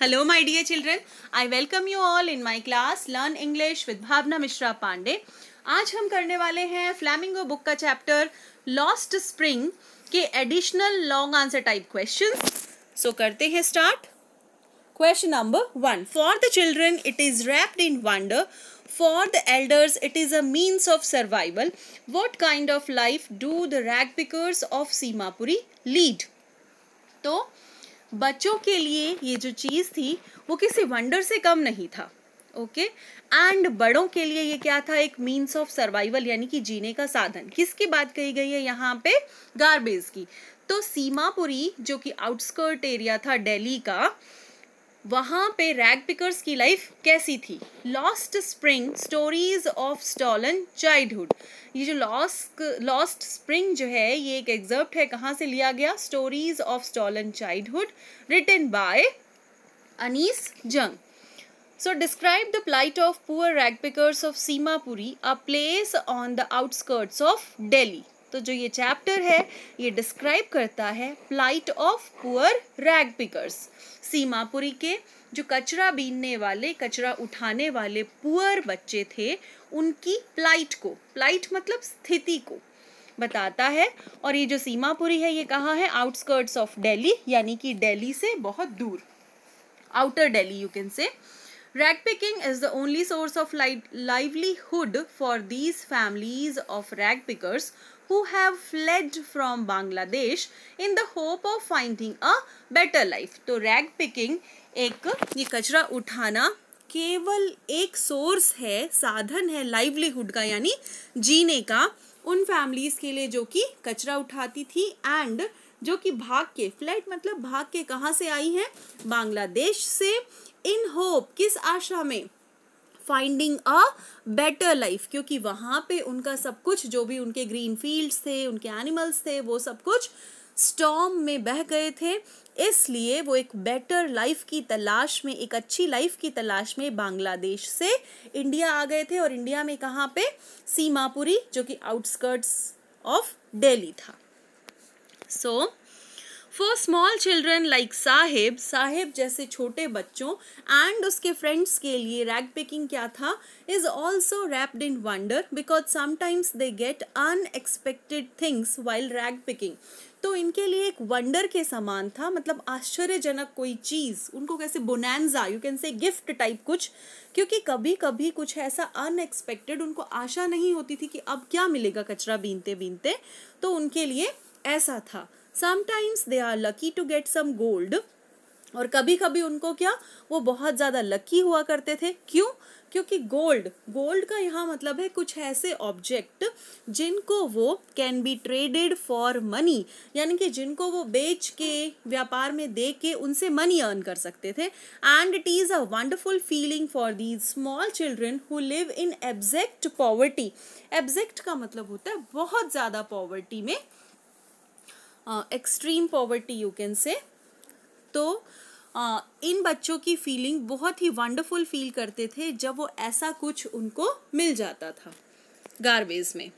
Hello my dear children, I welcome you all in my class Learn English with भावना मिश्रा पांडे। आज हम करने वाले हैं फ्लैमिंगो बुक का चैप्टर लॉस्ट स्प्रिंग के additional long answer type questions. So करते हैं start. Question number 1. For the children it is wrapped in wonder, for the elders it is a means of survival. What kind of life do the rag pickers of Seemapuri lead? तो बच्चों के लिए ये जो चीज़ थी वो किसी वंडर से कम नहीं था, ओके। एंड बड़ों के लिए ये क्या था? एक मीन्स ऑफ सर्वाइवल यानी कि जीने का साधन। किसकी बात कही गई है यहाँ पे? गार्बेज की। तो सीमापुरी जो कि आउटस्कर्ट एरिया था दिल्ली का, वहाँ पे रैग पिकर्स की लाइफ कैसी थी? Lost spring stories of stolen childhood. ये जो लॉस्ट स्प्रिंग जो है ये एक एग्जर्प्ट है, कहाँ से लिया गया? Stories of stolen childhood written by Anees Jung. So describe the plight of poor rag pickers of Simapuri, a place on the outskirts of Delhi. तो जो ये चैप्टर है ये डिस्क्राइब करता है plight of poor rag pickers, Seemapuri के जो कचरा बीनने वाले, कचरा उठाने वाले पुअर बच्चे थे, उनकी प्लाइट को, प्लाइट मतलब स्थिति को बताता है। और ये जो सीमापुरी है ये कहाँ है? आउटस्कर्ट्स ऑफ दिल्ली, यानी कि दिल्ली से बहुत दूर, आउटर दिल्ली यू कैन से। Rag picking is the only source of livelihood for these families of rag pickers who have fled from Bangladesh in the hope of finding a better life. तो rag picking एक ये कचरा उठाना केवल एक source है, साधन है लाइवलीहुड का यानी जीने का, उन फैमिलीज के लिए जो कि कचरा उठाती थी एंड जो कि भाग के, फ्लेड मतलब भाग के कहाँ से आई हैं? बांग्लादेश से। इन होप, किस आशा में? फाइंडिंग अ बेटर लाइफ, क्योंकि वहाँ पे उनका सब कुछ, जो भी उनके ग्रीन फील्ड्स थे, उनके एनिमल्स थे, वो सब कुछ स्टॉर्म में बह गए थे, इसलिए वो एक बेटर लाइफ की तलाश में, एक अच्छी लाइफ की तलाश में बांग्लादेश से इंडिया आ गए थे। और इंडिया में कहाँ पे? सीमापुरी, जो कि आउटस्कर्ट्स ऑफ दिल्ली था। So for small children like Sahib, Sahib जैसे छोटे बच्चों एंड उसके फ्रेंड्स के लिए रैग पिकिंग क्या था? Is also wrapped in wonder because sometimes they get unexpected things while rag picking. तो इनके लिए एक वंडर के समान था, मतलब आश्चर्यजनक कोई चीज़, उनको कैसे बोनांजा, यू कैन से गिफ्ट टाइप कुछ, क्योंकि कभी कभी कुछ ऐसा अनएक्सपेक्टेड, उनको आशा नहीं होती थी कि अब क्या मिलेगा कचरा बीनते बीनते, तो उनके लिए ऐसा था। Sometimes they are lucky to get some gold, और कभी कभी उनको क्या, वो बहुत ज़्यादा लकी हुआ करते थे। क्यों? क्योंकि गोल्ड, गोल्ड का यहाँ मतलब है कुछ ऐसे ऑब्जेक्ट जिनको वो can be traded for money, यानी कि जिनको वो बेच के, व्यापार में दे के उनसे मनी अर्न कर सकते थे। And it is a wonderful feeling for these small children who live in abject poverty. Abject का मतलब होता है बहुत ज़्यादा पॉवर्टी में, एक्सट्रीम पॉवर्टी यू कैन से। तो इन बच्चों की फीलिंग बहुत ही वंडरफुल फील करते थे जब वो ऐसा कुछ उनको मिल जाता था गार्बेज में।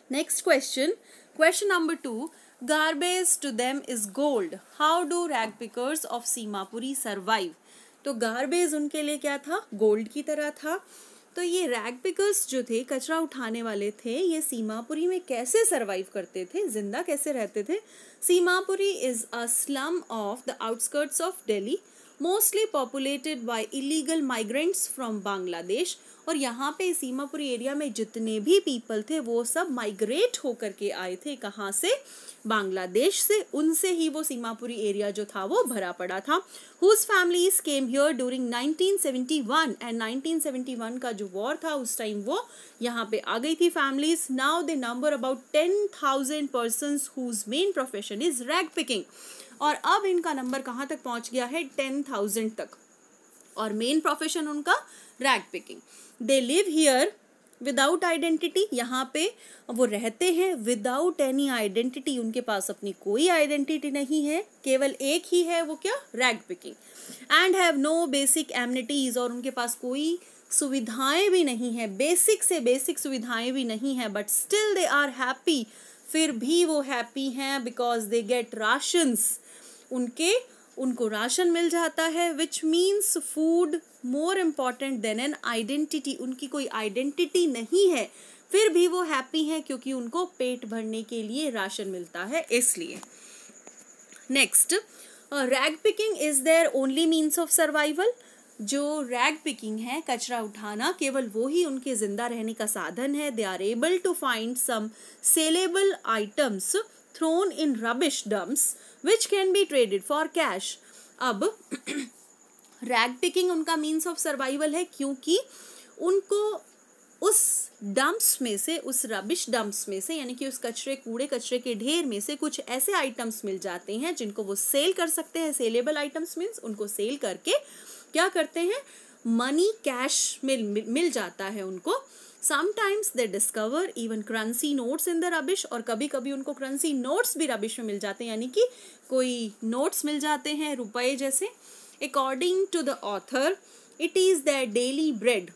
Next question, question number 2, garbage to them is gold, how do rag pickers of Seemapuri survive. तो गार्बेज उनके लिए क्या था? गोल्ड की तरह था। तो ये रैग पिकर्स जो थे, कचरा उठाने वाले थे, ये सीमापुरी में कैसे सरवाइव करते थे, जिंदा कैसे रहते थे? Seemapuri is a slum of the outskirts of Delhi, mostly populated by illegal migrants from Bangladesh. और यहाँ पे सीमापुरी एरिया में जितने भी पीपल थे वो सब माइग्रेट होकर के आए थे, कहाँ से? बांग्लादेश से। उनसे ही वो सीमापुरी एरिया जो था वो भरा पड़ा था। Whose families came here during 1971, and 1971 का जो वॉर था उस टाइम वो यहाँ पे आ गई थी families. Now they number about 10,000 persons whose main profession is rag picking. और अब इनका नंबर कहाँ तक पहुँच गया है? 10,000 तक, और मेन प्रोफेशन उनका rag picking. They live here without identity, यहाँ पे वो रहते हैं विदाउट एनी आइडेंटिटी, उनके पास अपनी कोई आइडेंटिटी नहीं है, केवल एक ही है, वो क्या? Rag picking. And have no basic amenities, और उनके पास कोई सुविधाएं भी नहीं है, बेसिक से बेसिक सुविधाएं भी नहीं है, but still they are happy, फिर भी वो हैप्पी हैं बिकॉज दे गेट राशंस, उनके उनको राशन मिल जाता है, which means food more important than an identity, उनकी कोई आइडेंटिटी नहीं है, फिर भी वो हैप्पी हैं क्योंकि उनको पेट भरने के लिए राशन मिलता है इसलिए। Next, rag picking is their only means of survival. जो रैग पिकिंग है, कचरा उठाना, केवल वो ही उनके जिंदा रहने का साधन है। They are able to find some saleable items thrown in rubbish dumps which can be traded for cash. अब रैग पिकिंग उनका मीन्स ऑफ सर्वाइवल है क्योंकि उनको उस डंप्स में से, उस रबिश डंप्स में से, यानी कि उस कूड़े कचरे के ढेर में से कुछ ऐसे आइटम्स मिल जाते हैं जिनको वो सेल कर सकते हैं। सेलेबल आइटम्स मीन्स उनको सेल करके क्या करते हैं, मनी, कैश मिल जाता है उनको। Sometimes they discover even crunchy notes in the rubbish, और कभी कभी उनको क्रंची नोट्स भी रबिश में मिल जाते हैं, यानी कि कोई नोट्स मिल जाते हैं रुपए जैसे। According to the author it is their daily bread.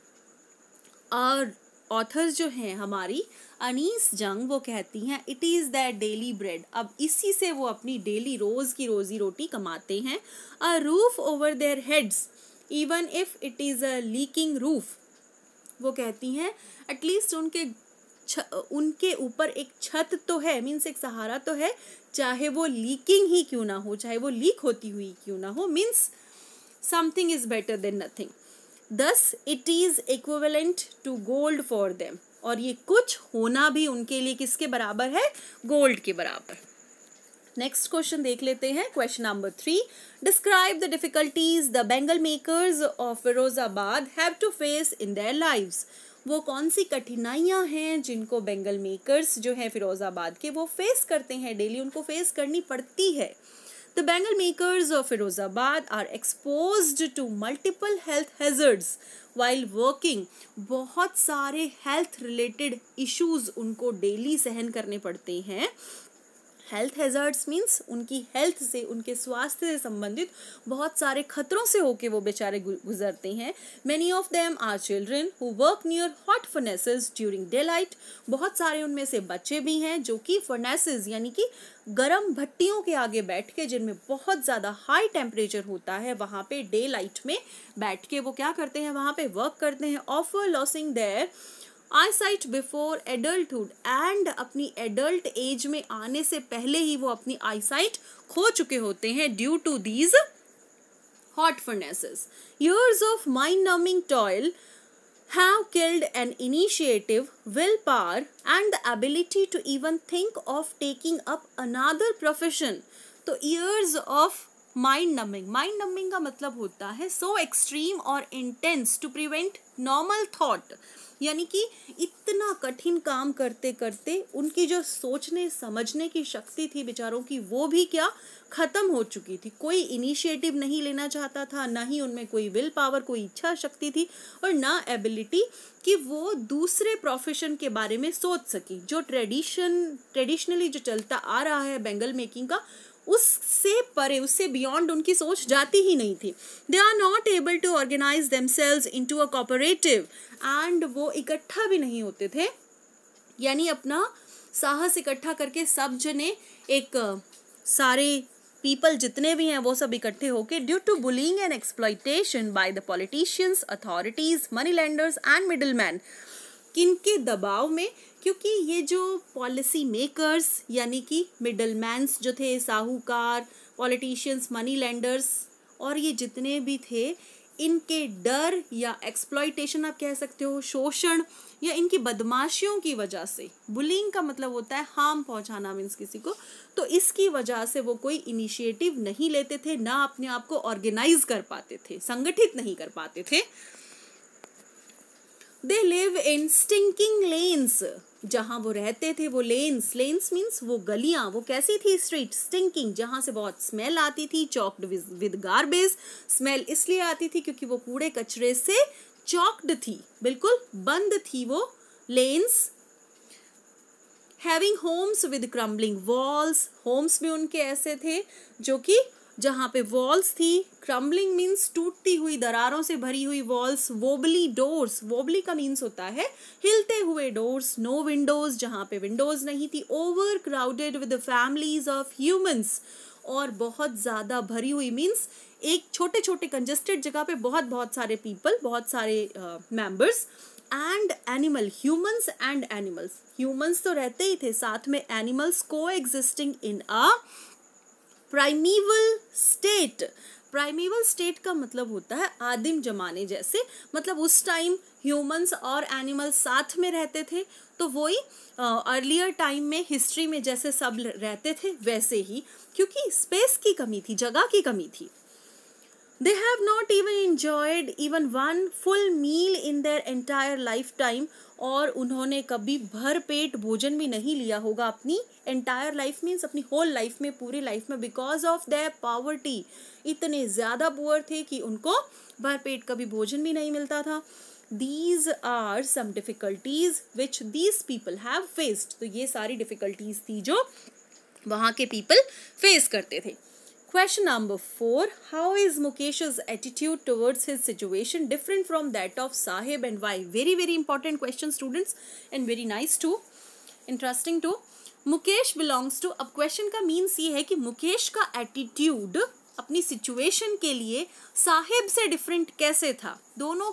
और ऑथर्स जो हैं हमारी अनीस जंग, वो कहती हैं it is that daily bread. अब इसी से वो अपनी डेली रोज़ की रोज़ी रोटी कमाते हैं। A roof over their heads even if it is a leaking roof. वो कहती हैं एटलीस्ट उनके ऊपर एक छत तो है, मीन्स एक सहारा तो है, चाहे वो लीकिंग ही क्यों ना हो, चाहे वो लीक होती हुई क्यों ना हो, means something is better than nothing. Thus it is equivalent to gold for them। और ये कुछ होना भी उनके लिए किसके बराबर है, गोल्ड के बराबर। नेक्स्ट क्वेश्चन देख लेते हैं, question number 3। Describe the difficulties the bangle makers of Firozabad have to face in their lives. वो कौन सी कठिनाइयां हैं जिनको बेंगल मेकर्स जो है फिरोजाबाद के वो फेस करते हैं, डेली उनको फेस करनी पड़ती है। The Bengal makers of Firozabad are exposed to multiple health hazards while working। बहुत सारे health related issues उनको daily सहन करने पड़ते हैं। हेल्थ हैजर्ड्स मीन्स उनकी हेल्थ से, उनके स्वास्थ्य से संबंधित बहुत सारे खतरों से होके वो बेचारे गुजरते हैं। Many of them are children who work near hot furnaces during day light. बहुत सारे उनमें से बच्चे भी हैं जो कि फर्नेसेस यानी कि गर्म भट्टियों के आगे बैठ के, जिनमें बहुत ज़्यादा हाई टेम्परेचर होता है, वहाँ पे डे लाइट में बैठ के वो क्या करते हैं, वहाँ पे वर्क करते हैं। ऑफर losing their eyesight before adulthood and अपनी एडल्ट एज में आने से पहले ही वो अपनी आईसाइट खो चुके होते हैं due to these hot furnaces. Years of mind-numbing toil have killed an initiative, willpower and the ability to even think of taking up another profession। तो years of mind numbing का मतलब होता है so extreme और intense to prevent normal thought। यानी कि इतना कठिन काम करते करते उनकी जो सोचने समझने की शक्ति थी बेचारों की, वो भी क्या खत्म हो चुकी थी। कोई इनिशिएटिव नहीं लेना चाहता था, ना ही उनमें कोई विल पावर, कोई इच्छा शक्ति थी, और ना एबिलिटी कि वो दूसरे प्रोफेशन के बारे में सोच सकी। जो ट्रेडिशनली जो चलता आ रहा है बेंगल मेकिंग का, उससे परे, उससे बियॉन्ड उनकी सोच जाती ही नहीं थी। They are not able to organise themselves into a cooperative and वो इकट्ठा भी नहीं होते थे, यानी अपना साहस इकट्ठा करके सब जने एक सारे पीपल जितने भी हैं वो सब इकट्ठे होके due to bullying and exploitation by the politicians, authorities, money lenders and middleman. किनके दबाव में, क्योंकि ये जो पॉलिसी मेकर्स यानी कि मिडलमैन्स जो थे, साहूकार, पॉलिटिशियंस, मनी लेंडर्स और ये जितने भी थे, इनके डर या एक्सप्लॉइटेशन आप कह सकते हो, शोषण या इनकी बदमाशियों की वजह से, बुलिंग का मतलब होता है हार्म पहुंचाना मीन्स किसी को, तो इसकी वजह से वो कोई इनिशिएटिव नहीं लेते थे, ना अपने आप को ऑर्गेनाइज कर पाते थे, संगठित नहीं कर पाते थे। They live in stinking lens. जहां वो रहते थे वो लेन्स मीन्स वो गलियां, वो कैसी थी, स्ट्रीट, स्टिंकिंग, जहां से बहुत स्मेल आती थी, चॉक्ड विद गार्बेज। स्मेल इसलिए आती थी क्योंकि वो कूड़े कचरे से चॉक्ड थी, बिल्कुल बंद थी वो lanes. Having homes with crumbling walls. Homes भी उनके ऐसे थे जो कि जहाँ पे वॉल्स थी, क्रम्बलिंग मीन्स टूटती हुई, दरारों से भरी हुई वॉल्स। वोबली डोर्स, वोबली का मीन्स होता है हिलते हुए डोर्स। नो विंडोज, जहाँ पे विंडोज नहीं थी। Over crowded with families of humans. और बहुत ज़्यादा भरी हुई, मीन्स एक छोटे छोटे कंजेस्टेड जगह पे बहुत बहुत सारे पीपल, बहुत सारे members, and animal, humans and animals, humans तो रहते ही थे, साथ में एनिमल्स को existing in a primeval state. Primeval state का मतलब होता है आदिम जमाने जैसे, मतलब उस टाइम ह्यूमंस और एनिमल्स साथ में रहते थे, तो वही अर्लियर टाइम में हिस्ट्री में जैसे सब रहते थे वैसे ही, क्योंकि स्पेस की कमी थी, जगह की कमी थी। They have not even enjoyed even one full meal in their entire lifetime, और उन्होंने कभी भर पेट भोजन भी नहीं लिया होगा अपनी entire life, means अपनी whole life में, पूरी life में, because of their poverty, इतने ज़्यादा पुअर थे कि उनको भर पेट कभी भोजन भी नहीं मिलता था। These are some difficulties which these people have faced, तो ये सारी difficulties थी जो वहाँ के people face करते थे। Question number 4. How is Mukesh's attitude towards his situation different from that of Sahib, and why? Very very important question students, and very nice too, interesting too. Mukesh belongs to, अब question का means ये है कि मुकेश का attitude अपनी situation के लिए साहिब से डिफरेंट कैसे था। दोनों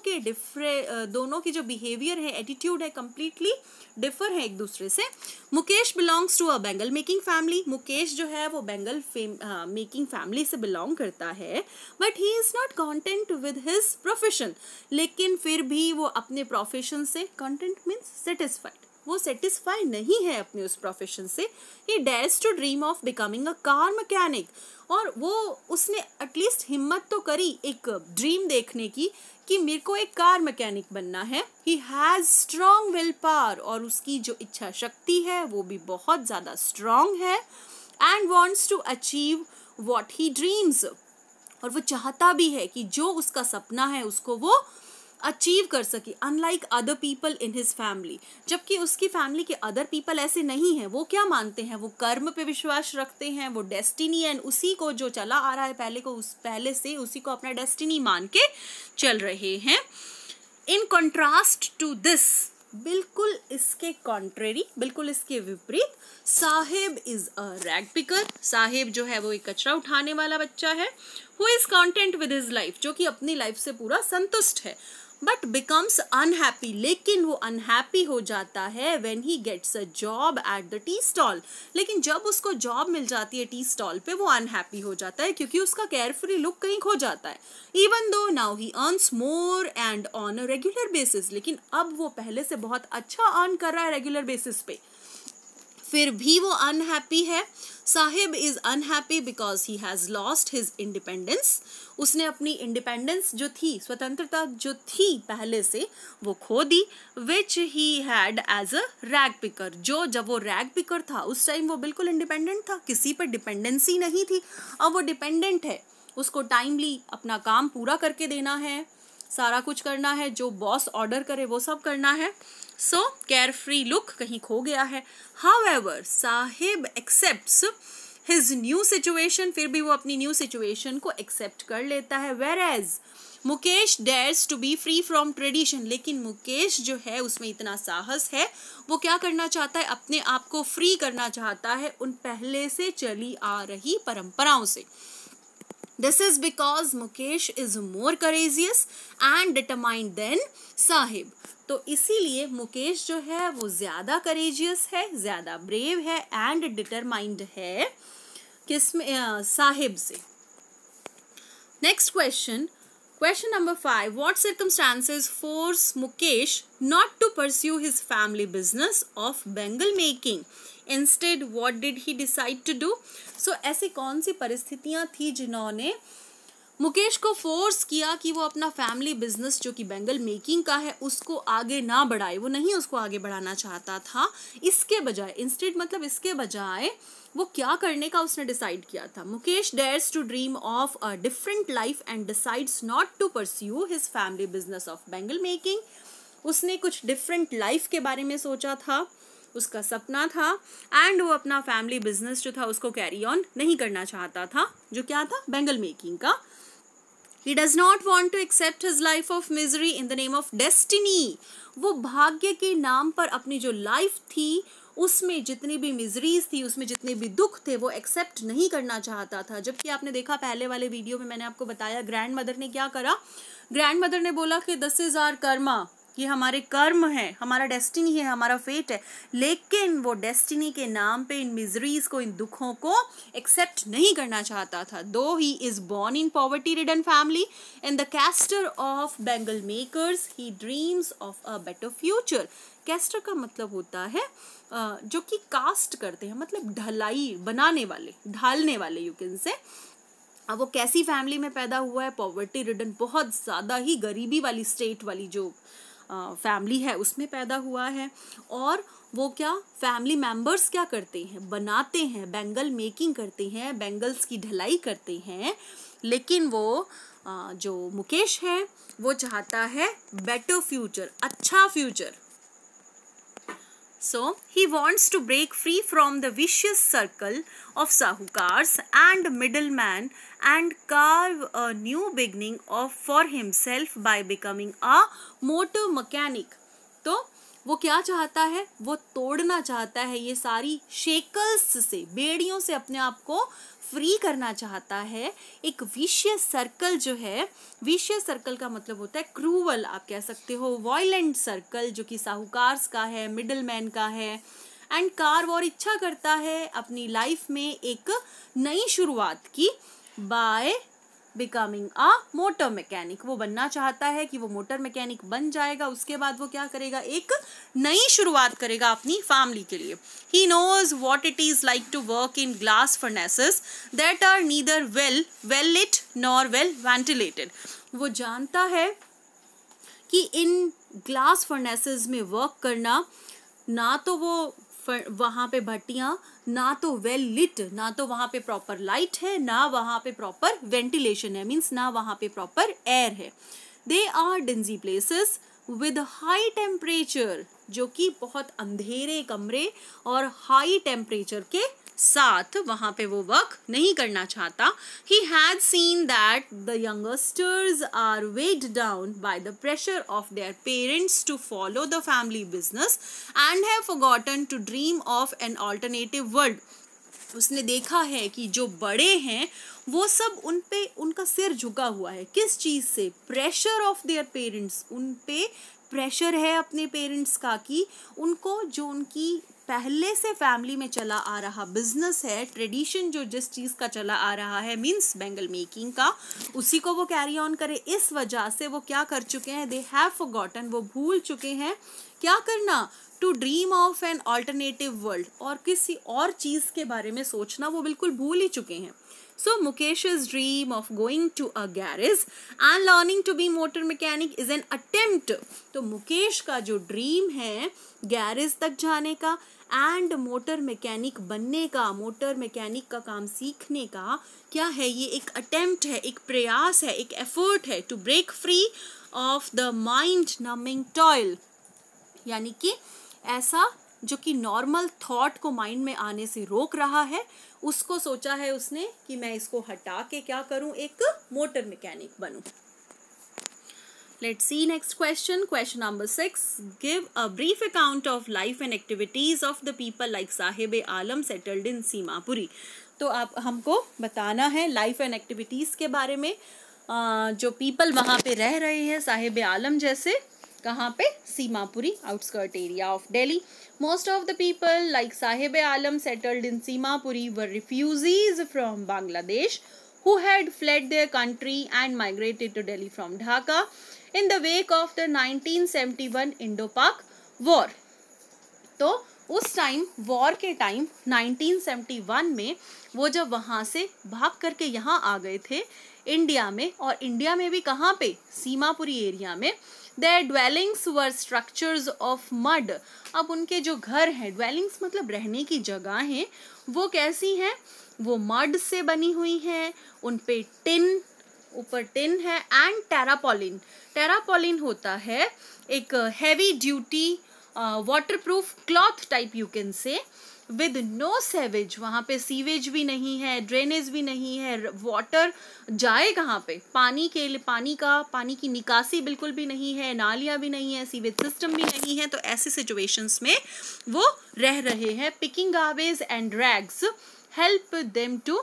की जो बिहेवियर है, एटीट्यूड है, कंप्लीटली डिफर है एक दूसरे से। Mukesh belongs to a bangle making family, Mukesh जो है वो बेंगल मेकिंग फैमिली से बिलोंग करता है, but he is not content with his profession, लेकिन फिर भी वो अपने प्रोफेशन से, कॉन्टेंट मीन्स सेटिस्फाइड, वो सेटिस्फाई नहीं है अपने उस प्रोफेशन से। He dares to dream of becoming a car mechanic, और वो उसने एटलीस्ट हिम्मत तो करी एक ड्रीम देखने की कि मेरे को एक कार मैकेनिक बनना है। He has strong will power, और उसकी जो इच्छा शक्ति है वो भी बहुत ज़्यादा स्ट्रॉन्ग है। And wants to achieve what he dreams, और वो चाहता भी है कि जो उसका सपना है उसको वो अचीव कर सके, unlike other people in his family, जबकि उसकी फैमिली के अदर पीपल ऐसे नहीं हैं। वो क्या मानते हैं, वो कर्म पे विश्वास रखते हैं, वो डेस्टिनी एंड उसी को जो चला आ रहा है पहले से उसी को अपना डेस्टिनी मान के चल रहे हैं। इन कॉन्ट्रास्ट टू दिस, बिल्कुल इसके कॉन्ट्रेरी, बिल्कुल इसके विपरीत, Sahib is a rag picker, Sahib जो है वो एक कचरा उठाने वाला बच्चा है। Who is content with his life, जो कि अपनी लाइफ से पूरा संतुष्ट है, बट बिकम्स अनहैप्पी, लेकिन वो अनहैप्पी हो जाता है when he gets a job at the tea stall, लेकिन जब उसको जॉब मिल जाती है टी स्टॉल पे वो अनहैप्पी हो जाता है, क्योंकि उसका केयरफ्री लुक कहीं खो जाता है। Even though now he earns more and on a regular basis, लेकिन अब वो पहले से बहुत अच्छा अर्न कर रहा है रेगुलर बेसिस पे, फिर भी वो अनहैप्पी है। Sahib is unhappy because he has lost his independence, उसने अपनी इंडिपेंडेंस जो थी, स्वतंत्रता जो थी पहले से, वो खो दी। Which he had as a rag picker, जो जब वो रैग पिकर था उस टाइम वो बिल्कुल इंडिपेंडेंट था, किसी पर डिपेंडेंसी नहीं थी। अब वो डिपेंडेंट है, उसको टाइमली अपना काम पूरा करके देना है, सारा कुछ करना है, जो बॉस ऑर्डर करे वो सब करना है। सो केयरफ्री लुक कहीं खो गया है। However Sahib accepts his new situation, फिर भी वो अपनी न्यू सिचुएशन को एक्सेप्ट कर लेता है। Whereas Mukesh dares to be free from tradition, लेकिन मुकेश जो है उसमें इतना साहस है, वो क्या करना चाहता है, अपने आप को फ्री करना चाहता है उन पहले से चली आ रही परंपराओं से। This is because Mukesh is more courageous and determined than Sahib. तो इसीलिए मुकेश जो है वो ज़्यादा courageous है, ज़्यादा brave है and determined है किसमें, साहिब से। Next question. Question number 5. What circumstances force Mukesh not to pursue his family business of bangle making? Instead, what did he decide to do? So, ऐसी कौन सी परिस्थितियाँ थी जिन्होंने मुकेश को फोर्स किया कि वो अपना फैमिली बिजनेस जो कि बेंगल मेकिंग का है उसको आगे ना बढ़ाए, वो नहीं उसको आगे बढ़ाना चाहता था। इसके बजाय, इंस्टेड मतलब इसके बजाय वो क्या करने का उसने डिसाइड किया था। Mukesh dares to dream of a different life and decides not to pursue his family business of bangle making. उसने कुछ डिफरेंट लाइफ के बारे में सोचा था, उसका सपना था, एंड वो अपना फैमिली बिजनेस जो था उसको कैरी ऑन नहीं करना चाहता था, जो क्या था, बेंगल मेकिंग का। He does not want to accept his life of misery in the name of destiny. वो भाग्य के नाम पर अपनी जो लाइफ थी उसमें जितनी भी मिजरीज थी, उसमें जितने भी दुख थे, वो एक्सेप्ट नहीं करना चाहता था। जबकि आपने देखा पहले वाले वीडियो में मैंने आपको बताया ग्रैंड मदर ने क्या करा, ग्रैंड मदर ने बोला कि दिस इज आवर कर्मा, ये हमारे कर्म है, हमारा डेस्टिनी है, हमारा फेट है। लेकिन वो डेस्टिनी के नाम पे इन मिजरीज को, इन दुखों को एक्सेप्ट नहीं करना चाहता था। दो he is born in poverty ridden family in the castor of bangle makers, he dreams of a better future. Castor का मतलब होता है जो कि कास्ट करते हैं, मतलब ढलाई बनाने वाले, ढालने वाले, यू कैन से। अब वो कैसी फैमिली में पैदा हुआ है, पॉवर्टी रिडन, बहुत ज़्यादा ही गरीबी वाली स्टेट वाली जो फैमिली है उसमें पैदा हुआ है। और वो क्या, फैमिली मेंबर्स क्या करते हैं, बनाते हैं, बैंगल मेकिंग करते हैं, बैंगल्स की ढलाई करते हैं। लेकिन वो जो मुकेश है वो चाहता है बेटर फ्यूचर, अच्छा future. So he wants to break free from the vicious circle of sahukars and middlemen and carve a new beginning for himself by becoming a motor mechanic. तो वो क्या चाहता है, वो तोड़ना चाहता है ये सारी शेकल्स से, बेड़ियों से अपने आप को फ्री करना चाहता है। एक विशियस सर्कल जो है, विशियस सर्कल का मतलब होता है क्रूवल, आप कह सकते हो वायलेंट सर्कल, जो कि साहूकार्स का है, मिडलमैन का है। एंड कार्व, और इच्छा करता है अपनी लाइफ में एक नई शुरुआत की, by becoming a motor mechanic. वो बनना चाहता है कि वो मोटर मैकेनिक बन जाएगा, उसके बाद वो क्या करेगा, एक नई शुरुआत करेगा अपनी फैमिली के लिए। He knows what it is like to work in glass furnaces that are neither well lit nor well ventilated. वो जानता है कि इन ग्लास फर्नेसेस में वर्क करना, ना तो वो वहाँ पे भट्टियाँ, ना तो वेल लिट, ना तो वहाँ पे प्रॉपर लाइट है, ना वहाँ पे प्रॉपर वेंटिलेशन है, मीन्स ना वहाँ पे प्रॉपर एयर है। They are dingy places with high temperature, जो कि बहुत अंधेरे कमरे और हाई टेम्परेचर के साथ वहाँ पे वो वर्क नहीं करना चाहता। He had seen that the youngsters are weighed down by the pressure of their parents to follow the family business and have forgotten to dream of an alternative world. उसने देखा है कि जो बड़े हैं वो सब उन पे, उनका सिर झुका हुआ है, किस चीज़ से, प्रेशर ऑफ देयर पेरेंट्स, उन पे प्रेशर है अपने पेरेंट्स का कि उनको जो उनकी पहले से फैमिली में चला आ रहा बिजनेस है, ट्रेडिशन जो जिस चीज़ का चला आ रहा है, मीन्स बैंगल मेकिंग का, उसी को वो कैरी ऑन करे। इस वजह से वो क्या कर चुके हैं, दे हैव फॉरगॉटन, वो भूल चुके हैं क्या करना, to dream of an alternative world, और किसी और चीज़ के बारे में सोचना वो बिल्कुल भूल ही चुके हैं। So Mukesh's dream of going to a garage and learning to be motor mechanic is an attempt. तो मुकेश का जो ड्रीम है गैरेज तक जाने का एंड मोटर मैकेनिक बनने का, मोटर मैकेनिक का काम सीखने का, क्या है ये, एक अटेम्प्ट है, एक प्रयास है, एक एफर्ट है to break free of the mind numbing toil. यानी कि ऐसा जो कि नॉर्मल थॉट को माइंड में आने से रोक रहा है, उसको सोचा है उसने कि मैं इसको हटा के क्या करूं, एक मोटर मैकेनिक बनूं। Let's see next question. Question number 6. Give a brief account of life and activities of the people like Sahib-e-Alam settled in Seemapuri. तो आप हमको बताना है लाइफ एंड एक्टिविटीज़ के बारे में, जो पीपल वहाँ पे रह रहे हैं साहिब-ए-आलम जैसे, कहाँ पे, Seemapuri, outskirt area of Delhi. Most of the people like Sahib-e-Alam settled in Simapuri were refugees from Bangladesh who had fled their country and migrated to Delhi from Dhaka in the wake of the 1971 Indo-Pak War. तो उस time, war के time 1971 में वो जब वहाँ से भाग करके यहाँ आ गए थे इंडिया में, और इंडिया में भी कहाँ पे, सीमापुरी एरिया में। Their dwellings were structures of mud. अब उनके जो घर हैं, dwellings मतलब रहने की जगह हैं, वो कैसी हैं, वो मड से बनी हुई हैं, उन पे टिन, ऊपर टिन है, एंड टेरापोलिन। टेरापोलिन होता है एक heavy duty waterproof cloth type, you can say, with no sewage, वहाँ पे सीवेज भी नहीं है, ड्रेनेज भी नहीं है, वाटर जाए कहाँ पे, पानी के लिए पानी की निकासी बिल्कुल भी नहीं है, नालियाँ भी नहीं है, सीवेज सिस्टम भी नहीं है। तो ऐसे सिचुएशंस में वो रह रहे हैं। Picking garbage and rags help them to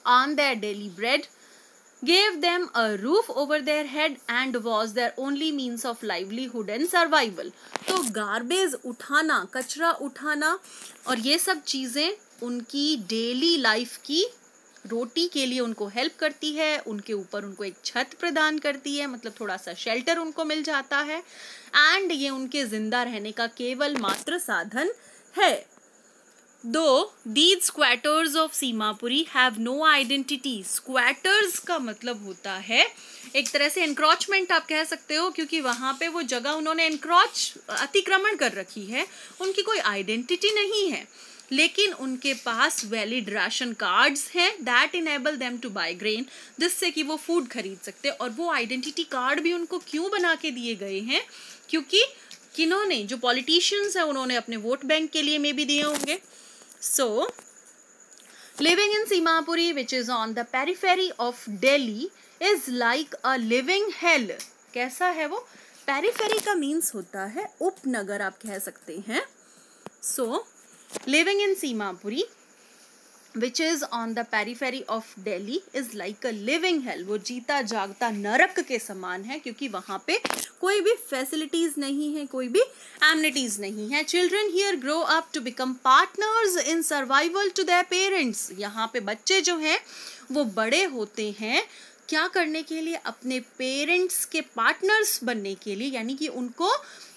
earn their daily bread, gave them a roof over their head and was their only means of livelihood and survival। तो गार्बेज उठाना, कचरा उठाना और ये सब चीज़ें उनकी डेली लाइफ की रोटी के लिए उनको हेल्प करती है, उनके ऊपर उनको एक छत प्रदान करती है, मतलब थोड़ा सा शेल्टर उनको मिल जाता है, एंड ये उनके जिंदा रहने का केवल मात्र साधन है। Though these squatters of Seemapuri have no identity, squatters का मतलब होता है एक तरह से encroachment आप कह सकते हो, क्योंकि वहाँ पे वो जगह उन्होंने अतिक्रमण कर रखी है, उनकी कोई आइडेंटिटी नहीं है, लेकिन उनके पास वैलिड राशन कार्ड्स हैं that enable them to buy grain, जिससे कि वो फूड खरीद सकते हैं। और वो आइडेंटिटी कार्ड भी उनको क्यों बना के दिए गए हैं, क्योंकि किन्होंने, जो पॉलिटिशियंस हैं, उन्होंने अपने वोट बैंक के लिए में भी दिए होंगे। So, living in Simapuri, which is on the periphery of Delhi, is like a living hell। कैसा है वो? Periphery का means होता है उपनगर, आप कह सकते हैं। So, living in Simapuri, which is on the periphery of Delhi, is like a living hell। वो जीता जागता नरक के समान है, क्योंकि वहाँ पे कोई भी फैसिलिटीज नहीं है, कोई भी एमिनिटीज नहीं है। Children here grow up to become partners in survival to their parents. यहाँ पे बच्चे जो हैं वो बड़े होते हैं क्या करने के लिए, अपने पेरेंट्स के पार्टनर्स बनने के लिए, यानी कि उनको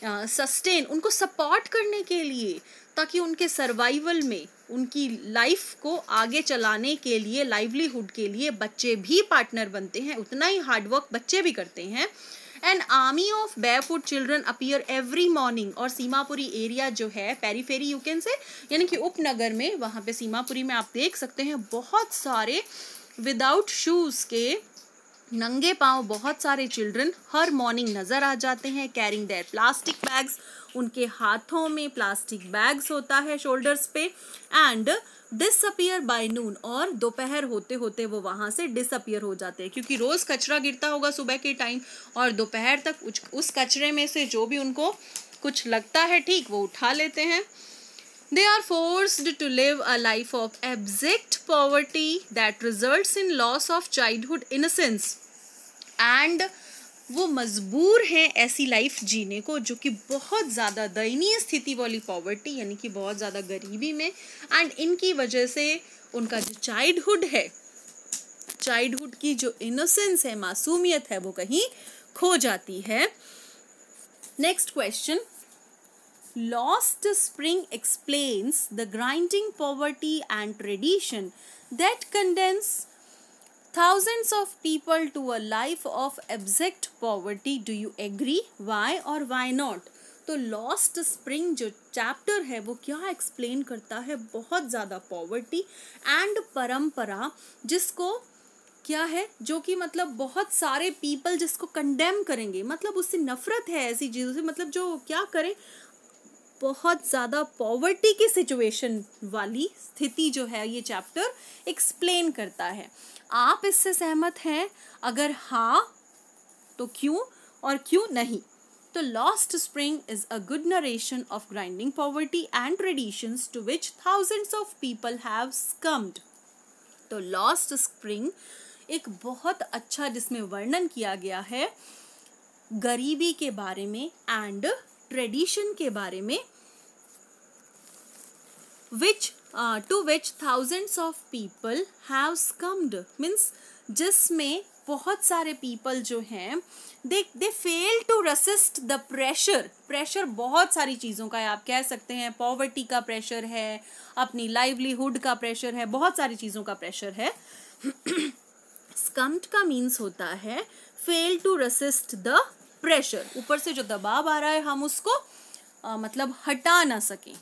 सस्टेन, उनको सपोर्ट करने के लिए, ताकि उनके सर्वाइवल में, उनकी लाइफ को आगे चलाने के लिए, लाइवलीहुड के लिए बच्चे भी पार्टनर बनते हैं, उतना ही हार्डवर्क बच्चे भी करते हैं। An army of barefoot children appear every morning. और सीमापुरी एरिया जो है, पेरीफेरी यू कैन से, यानी कि उपनगर में, वहाँ पे सीमापुरी में आप देख सकते हैं बहुत सारे विदाउट शूज़ के, नंगे पांव बहुत सारे चिल्ड्रन हर मॉर्निंग नज़र आ जाते हैं, कैरिंग देयर प्लास्टिक बैग्स। उनके हाथों में प्लास्टिक बैग्स होता है शोल्डर्स पे, एंड डिसअपियर बाय नून। और दोपहर होते होते वो वहाँ से डिसअपियर हो जाते हैं, क्योंकि रोज़ कचरा गिरता होगा सुबह के टाइम, और दोपहर तक उस कचरे में से जो भी उनको कुछ लगता है ठीक, वो उठा लेते हैं। They are forced to live a life of abject poverty that results in loss of childhood innocence, and वो मजबूर हैं ऐसी लाइफ जीने को जो कि बहुत ज़्यादा दयनीय स्थिति वाली पॉवर्टी, यानी कि बहुत ज़्यादा गरीबी में, एंड इनकी वजह से उनका जो चाइल्डहुड है, चाइल्डहुड की जो इनोसेंस है, मासूमियत है, वो कहीं खो जाती है। Next question, Lost Spring explains the grinding poverty and tradition that condemns thousands of people to a life of abject poverty. Do you agree? Why or why not? तो Lost Spring जो चैप्टर है वो क्या explain करता है, बहुत ज़्यादा poverty and परंपरा, जिसको क्या है, जो कि मतलब बहुत सारे पीपल जिसको कंडेम करेंगे, मतलब उससे नफरत है ऐसी चीज़ों से, मतलब जो क्या करें, बहुत ज़्यादा पॉवर्टी की सिचुएशन वाली स्थिति जो है ये चैप्टर एक्सप्लेन करता है। आप इससे सहमत हैं? अगर हाँ तो क्यों, और क्यों नहीं? तो Lost Spring is a good narration of grinding poverty and traditions to which thousands of people have succumbed. तो लॉस्ट स्प्रिंग एक बहुत अच्छा, जिसमें वर्णन किया गया है गरीबी के बारे में एंड ट्रेडिशन के बारे में, to which thousands of people have succumbed, means जिसमें बहुत सारे people जो हैं they fail to resist the pressure बहुत सारी चीज़ों का है, आप कह सकते हैं पॉवर्टी का प्रेशर है, अपनी लाइवलीहुड का प्रेशर है, बहुत सारी चीज़ों का प्रेशर है। स्कम्ड का मीन्स होता है fail to resist the pressure, ऊपर से जो दबाव आ रहा है हम उसको मतलब हटा ना सकें।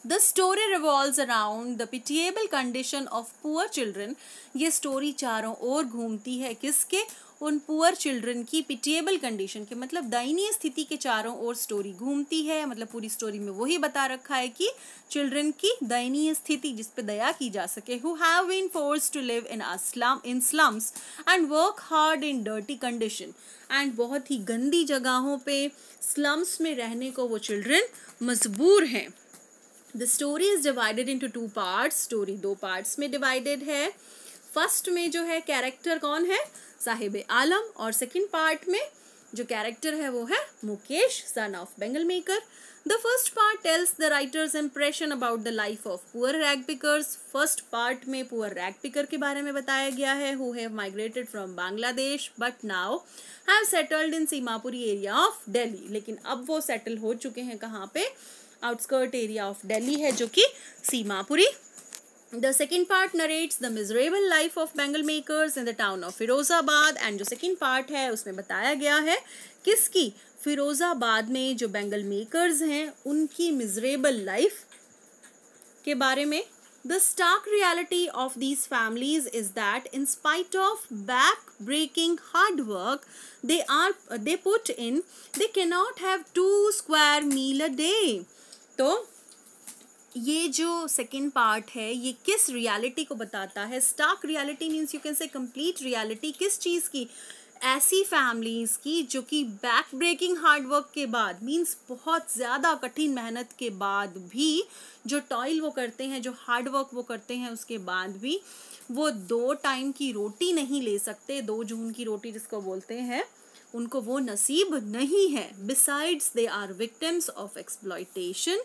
The story revolves around the pitiable condition of poor children। ये स्टोरी चारों ओर घूमती है किसके, उन पुअर चिल्ड्रन की पिटिएबल कंडीशन के मतलब दयनीय स्थिति के चारों ओर स्टोरी घूमती है। मतलब पूरी स्टोरी में वही बता रखा है कि चिल्ड्रन की दयनीय स्थिति जिस पे दया की जा सके, who have been forced to live in slums and work hard in dirty condition, and बहुत ही गंदी जगहों पे स्लम्स में रहने को वो चिल्ड्रन मजबूर हैं। The story is divided into 2 parts. Story 2 parts में डिवाइडेड है। फर्स्ट में जो है कैरेक्टर कौन है, साहिब आलम, और सेकंड पार्ट में जो कैरेक्टर है वो है Mukesh, son of Bengal maker. The first part tells the writers impression about the life of poor rag pickers. First part में पुअर रैग पिकर के बारे में बताया गया है, who have migrated from Bangladesh but now have settled in Seemapuri area of Delhi. लेकिन अब वो सेटल हो चुके हैं कहाँ पे, आउटस्कर्ट एरिया ऑफ दिल्ली है जो कि Seemapuri. The second part narrates the miserable life of Bengal makers in the town of Firozabad, and जो second part है उसमें बताया गया है किसकी, फिरोजाबाद में जो बेंगल मेकर्स हैं उनकी मिजरेबल लाइफ के बारे में। The stark reality of these families is that in spite of back-breaking hard work they put in, they cannot have 2 square meal a day. तो ये जो सेकेंड पार्ट है ये किस रियलिटी को बताता है, stark reality means you can say complete reality, किस चीज़ की, ऐसी फैमिलीज की जो कि बैक ब्रेकिंग हार्ड वर्क के बाद मीन्स बहुत ज़्यादा कठिन मेहनत के बाद भी जो टॉयल वो करते हैं, जो हार्ड वर्क वो करते हैं, उसके बाद भी वो 2 टाइम की रोटी नहीं ले सकते, 2 जून की रोटी जिसको बोलते हैं, उनको वो नसीब नहीं है। Besides they are victims of exploitation,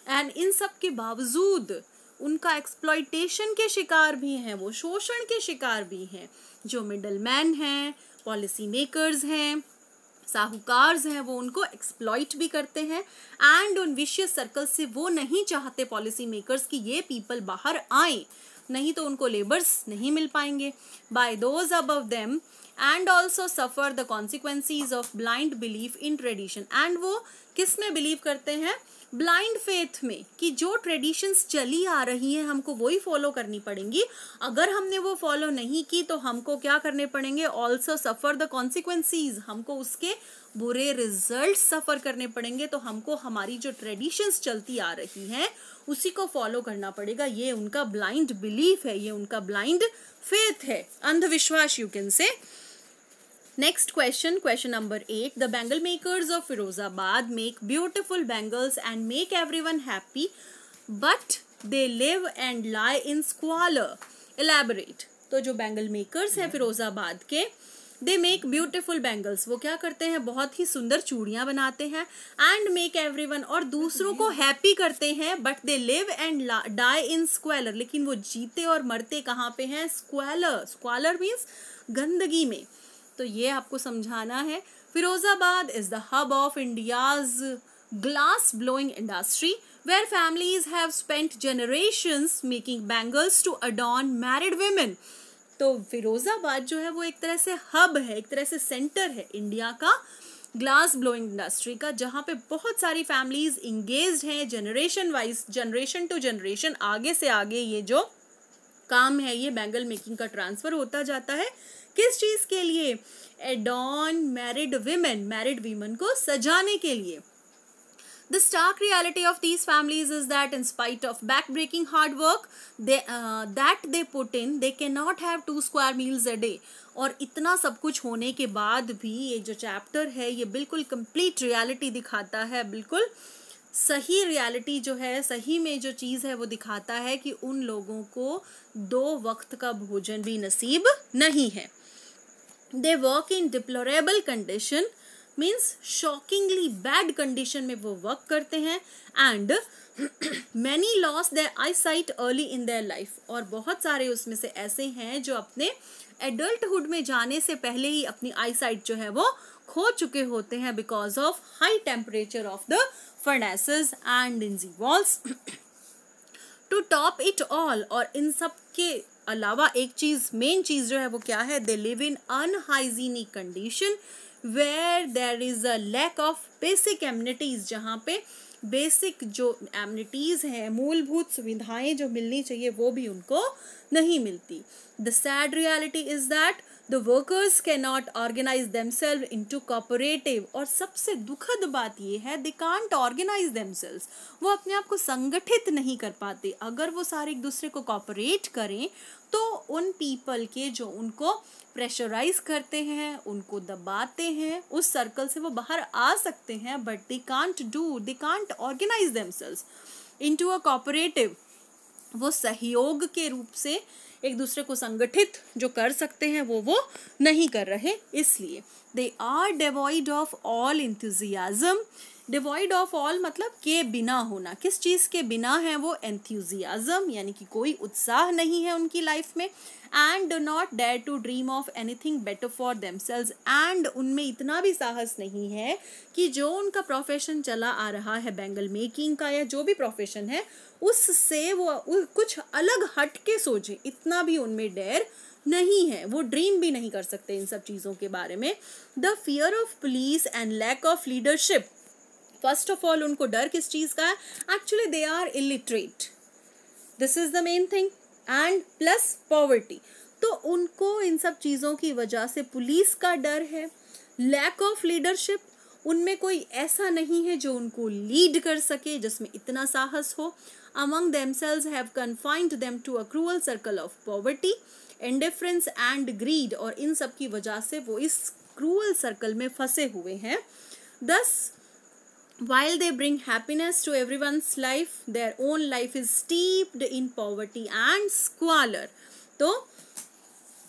and इन सब के बावजूद उनका एक्सप्लॉयटेशन के शिकार भी हैं, वो शोषण के शिकार भी हैं। जो मिडल मैन हैं, पॉलिसी मेकर्स हैं, साहूकार्स हैं, वो उनको एक्सप्लॉइट भी करते हैं, एंड उन विशियस सर्कल से वो नहीं चाहते पॉलिसी मेकर्स कि ये पीपल बाहर आए, नहीं तो उनको लेबर्स नहीं मिल पाएंगे। By those above them and also suffer the consequences of blind belief in tradition, and वो किस में बिलीव करते हैं, ब्लाइंड फेथ में, कि जो ट्रेडिशंस चली आ रही हैं हमको वही फॉलो करनी पड़ेंगी, अगर हमने वो फॉलो नहीं की तो हमको क्या करने पड़ेंगे, ऑल्सो सफर द कॉन्सिक्वेंसीज, हमको उसके बुरे रिजल्ट सफर करने पड़ेंगे, तो हमको हमारी जो ट्रेडिशंस चलती आ रही हैं उसी को फॉलो करना पड़ेगा। ये उनका ब्लाइंड बिलीफ है, ये उनका ब्लाइंड फेथ है, अंधविश्वास यू कैन से। Next question, question number 8. The bangle makers of Firozabad make beautiful bangles and make everyone happy, but they live and lie in squalor. Elaborate. तो जो बैंगल मेकर्स हैं फिरोजाबाद के, दे मेक ब्यूटिफुल बैंगल्स, वो क्या करते हैं, बहुत ही सुंदर चूड़ियाँ बनाते हैं, एंड मेक एवरीवन, और दूसरों को हैप्पी करते हैं, but they live and die in squalor, लेकिन वो जीते और मरते कहाँ पे हैं, स्क्वेलर। स्क्वेलर मीन्स गंदगी में। तो ये आपको समझाना है। Firozabad is the hub of India's glass blowing industry, where families have spent generations making bangles to adorn married women. तो फिरोजाबाद जो है वो एक तरह से हब है, एक तरह से सेंटर है इंडिया का ग्लास ब्लोइंग इंडस्ट्री का, जहाँ पे बहुत सारी फैमिलीज इंगेज्ड हैं, generation wise, generation to generation, आगे से आगे ये जो काम है ये बैंगल मेकिंग का ट्रांसफर होता जाता है। किस चीज के लिए, एडॉर्न मैरिड वीमेन, मैरिड वीमेन को सजाने के लिए। The stark reality of these families is that in spite of back-breaking hard work that they put in, they cannot have 2 square meals a day. और इतना सब कुछ होने के बाद भी ये जो चैप्टर है ये बिल्कुल कंप्लीट रियलिटी दिखाता है, बिल्कुल सही रियलिटी जो है, सही में जो चीज़ है वो दिखाता है कि उन लोगों को 2 वक्त का भोजन भी नसीब नहीं है। They work in deplorable condition, means shockingly bad condition में वो वर्क करते हैं, and many lose their eyesight early in their life, और बहुत सारे उसमें से ऐसे हैं जो अपने एडल्टहुड में जाने से पहले ही अपनी आईसाइट जो है वो खो चुके होते हैं because of high temperature of the furnaces and dingy walls. To top it all, और इन सब के अलावा एक चीज, मेन चीज जो है वो क्या है, they live in unhygienic condition where there is a lack of basic amenities, जहाँ पे बेसिक जो amenities हैं, मूलभूत सुविधाएं जो मिलनी चाहिए वो भी उनको नहीं मिलती। The sad reality is that the workers can not organise themselves into cooperative, और सबसे दुखद बात ये है दे कांट ऑर्गेनाइज देमसेल्व्स, वो अपने आप को संगठित नहीं कर पाते। अगर वो सारे एक दूसरे को कोऑपरेट करें तो उन पीपल के जो उनको प्रेशराइज करते हैं, उनको दबाते हैं, उस सर्कल से वो बाहर आ सकते हैं, but they can't organise themselves into a cooperative. वो सहयोग के रूप से एक दूसरे को संगठित जो कर सकते हैं वो नहीं कर रहे, इसलिए they are devoid of all enthusiasm. Devoid of all मतलब के बिना होना, किस चीज़ के बिना है वो, एंथुजियाज्म यानी कि कोई उत्साह नहीं है उनकी लाइफ में, and do not dare to dream of anything better for themselves, and उनमें इतना भी साहस नहीं है कि जो उनका प्रोफेशन चला आ रहा है बैंगल मेकिंग का या जो भी प्रोफेशन है उससे वो कुछ अलग हट के सोचे, इतना भी उनमें डेयर नहीं है, वो ड्रीम भी नहीं कर सकते इन सब चीज़ों के बारे में। The fear of police and lack of leadership, first of all उनको डर किस चीज़ का है, actually they are illiterate, this is the main thing, and plus poverty, तो उनको इन सब चीज़ों की वजह से पुलिस का डर है। लैक ऑफ लीडरशिप, उनमें कोई ऐसा नहीं है जो उनको लीड कर सके, जिसमें इतना साहस हो। Among themselves have confined them to a cruel circle of poverty, indifference and greed, और इन सब की वजह से वो इस cruel circle में फंसे हुए हैं। Thus, while they bring happiness to everyone's life, their own life is steeped in poverty and squalor. तो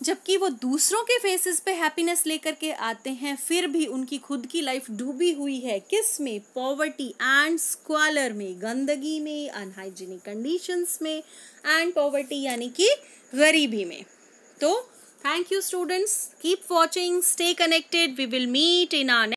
जबकि वो दूसरों के फेसेस पे हैप्पीनेस लेकर के आते हैं, फिर भी उनकी खुद की लाइफ डूबी हुई है किस में, पॉवर्टी एंड स्क्वालर में, गंदगी में, अनहाइजीनिक कंडीशंस में, एंड पॉवर्टी यानी कि गरीबी में। तो thank you students, keep watching, stay connected, we will meet in our